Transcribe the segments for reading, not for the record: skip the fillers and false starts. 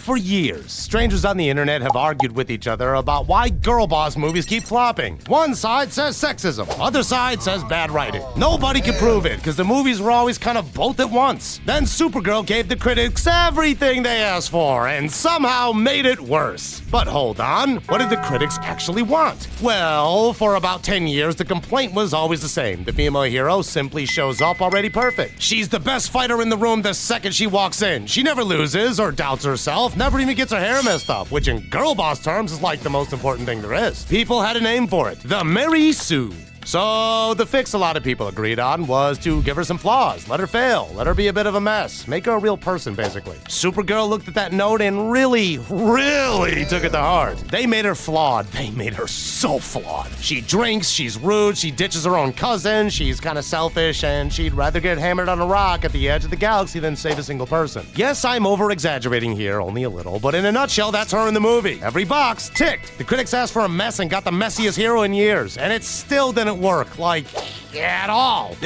For years, strangers on the internet have argued with each other about why Girlboss movies keep flopping. One side says sexism, other side says bad writing. Nobody can prove it, because the movies were always kind of both at once. Then Supergirl gave the critics everything they asked for, and somehow made it worse. But hold on, what did the critics actually want? Well, for about 10 years, the complaint was always the same. The female hero simply shows up already perfect. She's the best fighter in the room the second she walks in. She never loses or doubts herself, never even gets her hair messed up, which in Girlboss terms is like the most important thing there is. People had a name for it, the Mary Sue. So the fix a lot of people agreed on was to give her some flaws, let her fail, let her be a bit of a mess, make her a real person basically. Supergirl looked at that note and really took it to heart. They made her flawed. They made her so flawed. She drinks, she's rude, she ditches her own cousin, she's kind of selfish, and she'd rather get hammered on a rock at the edge of the galaxy than save a single person. Yes, I'm over-exaggerating here, only a little, but in a nutshell, that's her in the movie. Every box ticked. The critics asked for a mess and got the messiest hero in years, and it still didn't work, like, at all.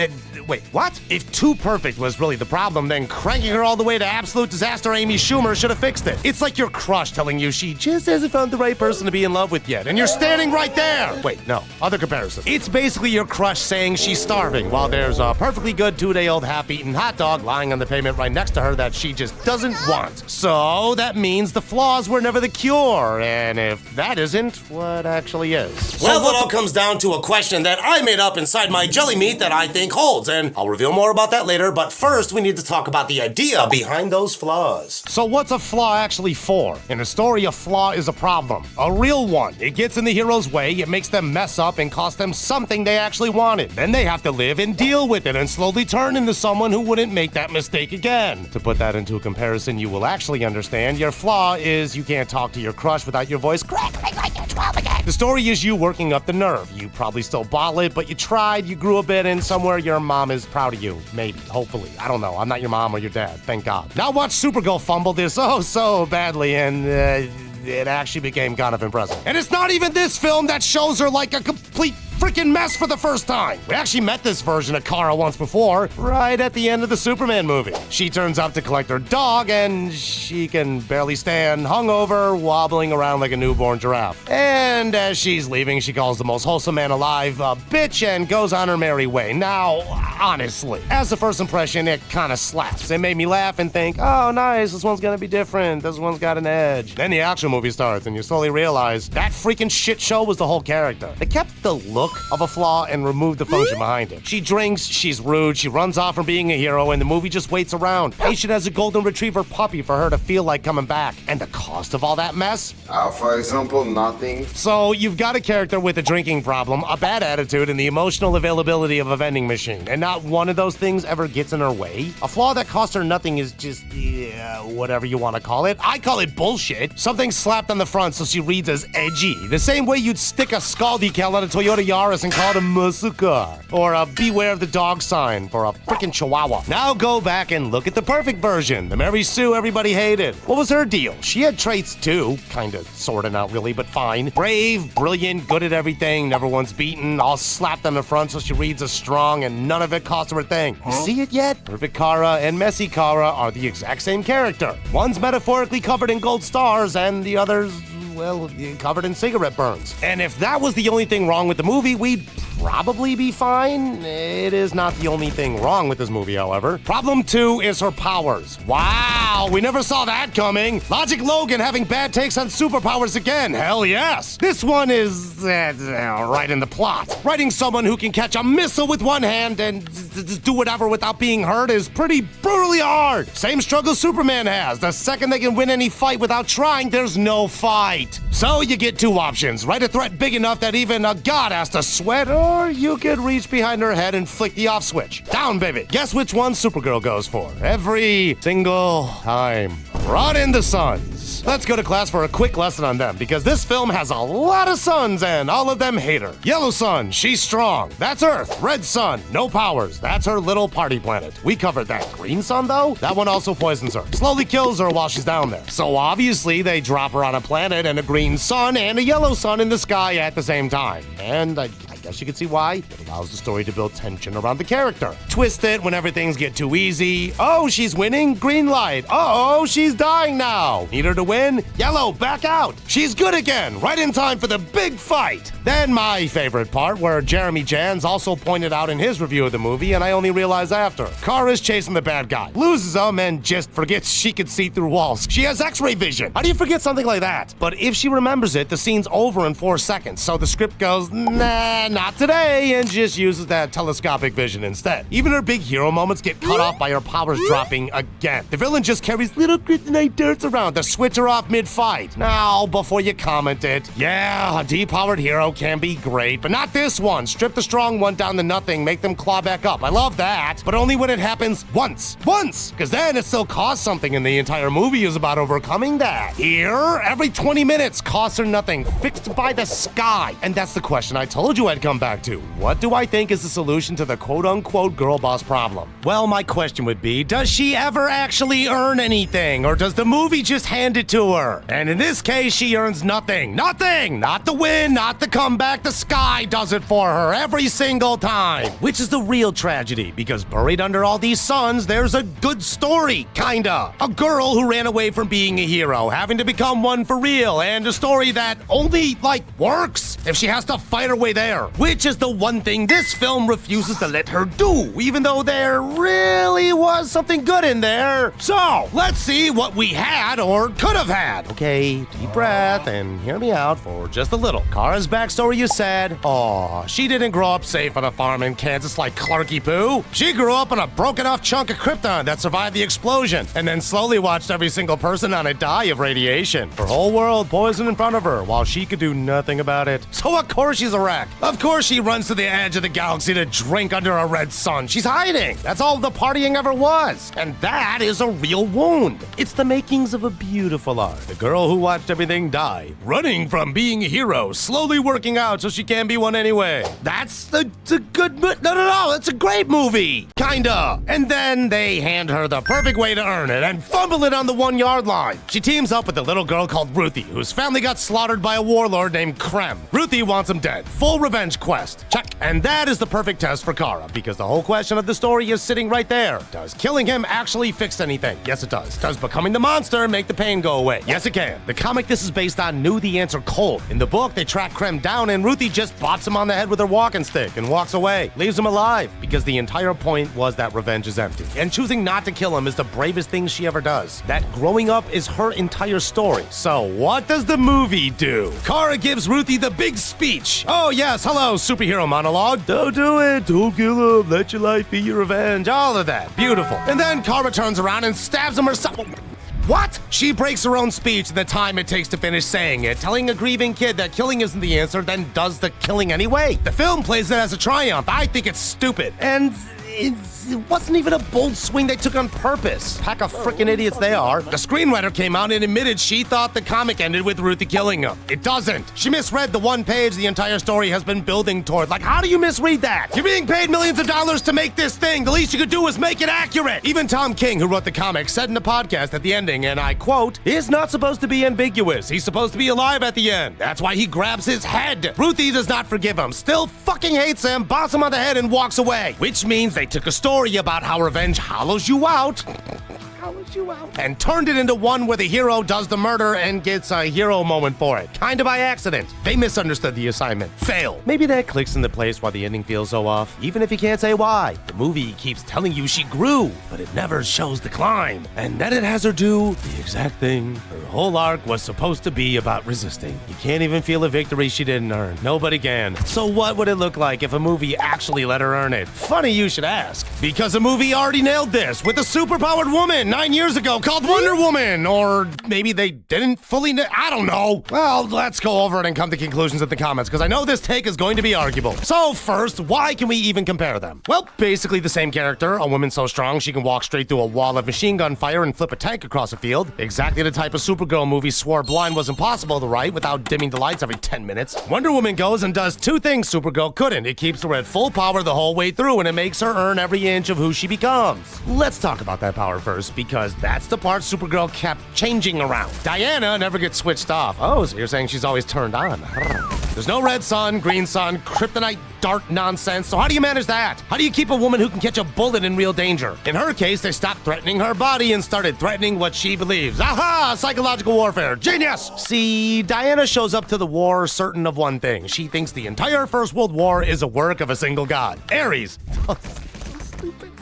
Wait, what? If too perfect was really the problem, then cranking her all the way to absolute disaster Amy Schumer should have fixed it. It's like your crush telling you she just hasn't found the right person to be in love with yet, and you're standing right there. Wait, no, other comparison. It's basically your crush saying she's starving while there's a perfectly good 2-day-old half-eaten hot dog lying on the pavement right next to her that she just doesn't want. So that means the flaws were never the cure, and if that isn't, what actually is? Well, that all comes down to a question that I made up inside my jelly meat that I think holds, and I'll reveal more about that later, but first we need to talk about the idea behind those flaws. So what's a flaw actually for? In a story, a flaw is a problem. A real one. It gets in the hero's way, it makes them mess up and cost them something they actually wanted. Then they have to live and deal with it and slowly turn into someone who wouldn't make that mistake again. To put that into a comparison you will actually understand, your flaw is you can't talk to your crush without your voice crackling like you're 12 again. The story is you working up the nerve. You probably still bottle it, but you tried, you grew a bit, and somewhere your mom is proud of you. Maybe, hopefully. I don't know. I'm not your mom or your dad. Thank God. Now watch Supergirl fumble this so badly, and it actually became kind of impressive. And it's not even this film that shows her like a complete freaking mess for the first time. We actually met this version of Kara once before, right at the end of the Superman movie. She turns up to collect her dog, and she can barely stand, hungover, wobbling around like a newborn giraffe. And as she's leaving, she calls the most wholesome man alive a bitch and goes on her merry way. Now, honestly, as a first impression, it kind of slaps. It made me laugh and think, oh, nice, this one's gonna be different. This one's got an edge. Then the action movie starts, and you slowly realize that freaking shit show was the whole character. They kept the look of a flaw and removed the function behind it. She drinks, she's rude, she runs off from being a hero, and the movie just waits around, patient as a golden retriever puppy for her to feel like coming back. And the cost of all that mess? For example, nothing. So you've got a character with a drinking problem, a bad attitude, and the emotional availability of a vending machine, and not one of those things ever gets in her way? A flaw that costs her nothing is just, whatever you want to call it. I call it bullshit. Something slapped on the front so she reads as edgy. The same way you'd stick a skull decal on a Toyota Yaris and call it a muscle car. Or a beware of the dog sign for a freaking chihuahua. Now go back and look at the perfect version. The Mary Sue everybody hated. What was her deal? She had traits too. Kinda, sorta, not really, but fine. Brave, brilliant, good at everything, never once beaten, all slapped on the front so she reads as strong, and none of it cost her a thing. You see it yet? Perfect Kara and messy Kara are the exact same character. One's metaphorically covered in gold stars, and the other's, well, covered in cigarette burns. And if that was the only thing wrong with the movie, we'd probably be fine. It is not the only thing wrong with this movie, however. Problem 2 is her powers. Wow, we never saw that coming. Logic Logan having bad takes on superpowers again. Hell yes. This one is right in the plot. Writing someone who can catch a missile with one hand and do whatever without being hurt is pretty brutally hard. Same struggle Superman has. The second they can win any fight without trying, there's no fight. So you get two options. Write a threat big enough that even a god has to sweat, or you could reach behind her head and flick the off switch. Down, baby. Guess which one Supergirl goes for? Every single time. Run in the suns. Let's go to class for a quick lesson on them, because this film has a lot of suns and all of them hate her. Yellow sun, she's strong. That's Earth. Red sun, no powers. That's her little party planet. We covered that. Green sun, though? That one also poisons her. Slowly kills her while she's down there. So obviously they drop her on a planet and a green sun and a yellow sun in the sky at the same time. And I guess Guess you can see why. It allows the story to build tension around the character. Twist it when everything's get too easy. Oh, she's winning? Green light. Uh-oh, she's dying now. Need her to win? Yellow, back out. She's good again, right in time for the big fight. Then my favorite part, where Jeremy Jans also pointed out in his review of the movie, and I only realized after. Kara's chasing the bad guy, loses him, and just forgets she can see through walls. She has x-ray vision. How do you forget something like that? But if she remembers it, the scene's over in 4 seconds, so the script goes, nah, not today, and just uses that telescopic vision instead. Even her big hero moments get cut off by her powers dropping again. The villain just carries little kryptonite darts around to switch her off mid-fight. Now, before you comment it, yeah, a depowered hero can be great, but not this one. Strip the strong one down to nothing, make them claw back up. I love that, but only when it happens once, because then it still costs something, and the entire movie is about overcoming that. Here, every 20 minutes costs her nothing, fixed by the sky. And that's the question I told you I'd come back to. What do I think is the solution to the quote-unquote girl boss problem? Well, my question would be, does she ever actually earn anything, or does the movie just hand it to her? And in this case, she earns nothing. Nothing! Not the win, not the comeback, the sky does it for her every single time. Which is the real tragedy, because buried under all these suns, there's a good story, kinda. A girl who ran away from being a hero, having to become one for real, and a story that only, works if she has to fight her way there. Which is the one thing this film refuses to let her do, even though there really was something good in there. So, let's see what we had or could have had. Okay, deep breath and hear me out for just a little. Kara's backstory, you said? Aw, she didn't grow up safe on a farm in Kansas like Clarky Poo. She grew up on a broken off chunk of Krypton that survived the explosion, and then slowly watched every single person on it die of radiation. Her whole world poisoned in front of her, while she could do nothing about it. So of course she's a wreck. Of course she runs to the edge of the galaxy to drink under a red sun. She's hiding. That's all the partying ever was. And that is a real wound. It's the makings of a beautiful art. The girl who watched everything die, running from being a hero, slowly working out so she can be one anyway. That's a good no, it's a great movie. Kinda. And then they hand her the perfect way to earn it and fumble it on the 1-yard line. She teams up with a little girl called Ruthie, whose family got slaughtered by a warlord named Krem. Ruthie wants him dead. Full revenge quest. Check. And that is the perfect test for Kara, because the whole question of the story is sitting right there. Does killing him actually fix anything? Yes, it does. Does becoming the monster make the pain go away? Yes, it can. The comic this is based on knew the answer cold. In the book, they track Krem down and Ruthie just bops him on the head with her walking stick and walks away. Leaves him alive, because the entire point was that revenge is empty. And choosing not to kill him is the bravest thing she ever does. That growing up is her entire story. So what does the movie do? Kara gives Ruthie the big speech. Oh yes, hello, superhero monologue. Don't do it. Don't kill him. Let your life be your revenge. All of that. Beautiful. And then Kara turns around and stabs him herself. What? She breaks her own speech in the time it takes to finish saying it, telling a grieving kid that killing isn't the answer, then does the killing anyway. The film plays it as a triumph. I think it's stupid. And it wasn't even a bold swing they took on purpose. Pack of frickin' idiots they are. The screenwriter came out and admitted she thought the comic ended with Ruthie killing him. It doesn't. She misread the one page the entire story has been building toward. How do you misread that? You're being paid millions of dollars to make this thing. The least you could do is make it accurate. Even Tom King, who wrote the comic, said in the podcast at the ending, and I quote, "It's not supposed to be ambiguous. He's supposed to be alive at the end. That's why he grabs his head." Ruthie does not forgive him, still fucking hates him, bops him on the head, and walks away. Which means they took a story about how revenge hollows you out and turned it into one where the hero does the murder and gets a hero moment for it. Kinda by accident. They misunderstood the assignment. Fail. Maybe that clicks into place why the ending feels so off, even if you can't say why. The movie keeps telling you she grew, but it never shows the climb. And then it has her do the exact thing her whole arc was supposed to be about resisting. You can't even feel a victory she didn't earn. Nobody can. So what would it look like if a movie actually let her earn it? Funny you should ask. Because a movie already nailed this with a superpowered woman 9 years ago called Wonder Woman. Or maybe they didn't fully I don't know. Well, let's go over it and come to conclusions in the comments, because I know this take is going to be arguable. So first, why can we even compare them? Well, basically the same character, a woman so strong she can walk straight through a wall of machine gun fire and flip a tank across a field. Exactly the type of Supergirl movie swore blind was impossible to write without dimming the lights every 10 minutes. Wonder Woman goes and does two things Supergirl couldn't. It keeps her at full power the whole way through, and it makes her earn every inch of who she becomes. Let's talk about that power first, because because that's the part Supergirl kept changing around. Diana never gets switched off. Oh, so you're saying she's always turned on. There's no red sun, green sun, kryptonite dart nonsense, so how do you manage that? How do you keep a woman who can catch a bullet in real danger? In her case, they stopped threatening her body and started threatening what she believes. Aha! Psychological warfare. Genius! See, Diana shows up to the war certain of one thing. She thinks the entire First World War is a work of a single god. Ares.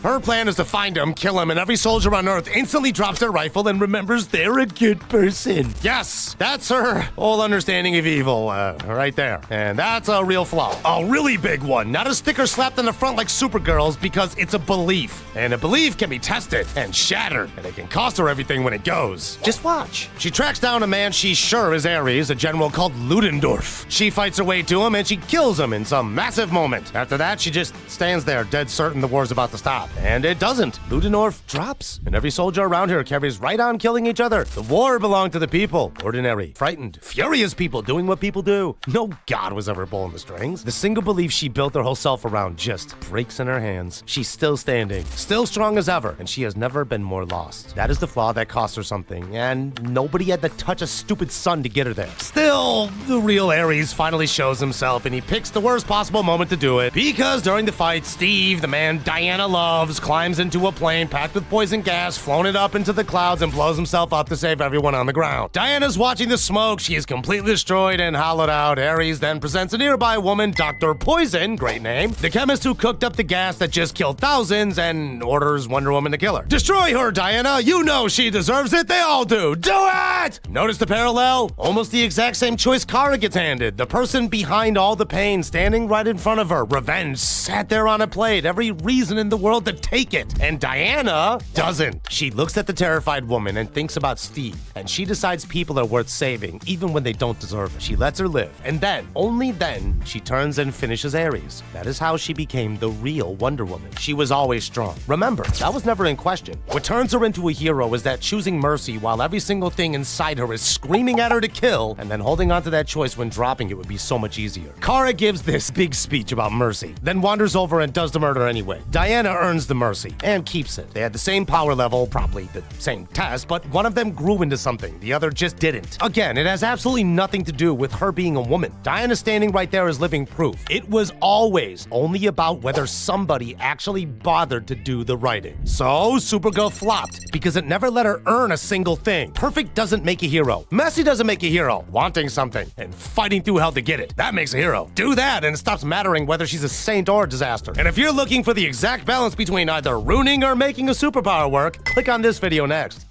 Her plan is to find him, kill him, and every soldier on Earth instantly drops their rifle and remembers they're a good person. Yes, that's her whole understanding of evil, right there. And that's a real flaw. A really big one. Not a sticker slapped on the front like Supergirl's, because it's a belief. And a belief can be tested and shattered, and it can cost her everything when it goes. Just watch. She tracks down a man she's sure is Ares, a general called Ludendorff. She fights her way to him, and she kills him in some massive moment. After that, she just stands there, dead certain the war's about to stop. And it doesn't. Ludendorff drops, and every soldier around here carries right on killing each other. The war belonged to the people. Ordinary, frightened, furious people doing what people do. No god was ever pulling the strings. The single belief she built her whole self around just breaks in her hands. She's still standing, still strong as ever, and she has never been more lost. That is the flaw that cost her something, and nobody had to touch a stupid sun to get her there. Still, the real Ares finally shows himself, and he picks the worst possible moment to do it, because during the fight, Steve, the man Diana loves, climbs into a plane packed with poison gas, flown it up into the clouds, and blows himself up to save everyone on the ground. Diana's watching the smoke. She is completely destroyed and hollowed out. Ares then presents a nearby woman, Dr. Poison, great name, the chemist who cooked up the gas that just killed thousands, and orders Wonder Woman to kill her. Destroy her, Diana! You know she deserves it! They all do! Do it! Notice the parallel? Almost the exact same choice Kara gets handed. The person behind all the pain standing right in front of her. Revenge sat there on a plate. Every reason in the world to take it. And Diana doesn't. She looks at the terrified woman and thinks about Steve, and she decides people are worth saving, even when they don't deserve it. She lets her live, and then, only then, she turns and finishes Ares. That is how she became the real Wonder Woman. She was always strong. Remember, that was never in question. What turns her into a hero is that choosing mercy while every single thing inside her is screaming at her to kill, and then holding on to that choice when dropping it would be so much easier. Kara gives this big speech about mercy, then wanders over and does the murder anyway. Diana earns the mercy, and keeps it. They had the same power level, probably the same test, but one of them grew into something, the other just didn't. Again, it has absolutely nothing to do with her being a woman. Diana standing right there is living proof. It was always only about whether somebody actually bothered to do the writing. So, Supergirl flopped, because it never let her earn a single thing. Perfect doesn't make a hero. Messy doesn't make a hero. Wanting something and fighting through hell to get it, that makes a hero. Do that and it stops mattering whether she's a saint or a disaster. And if you're looking for the exact balance between either ruining or making a superpower work, click on this video next.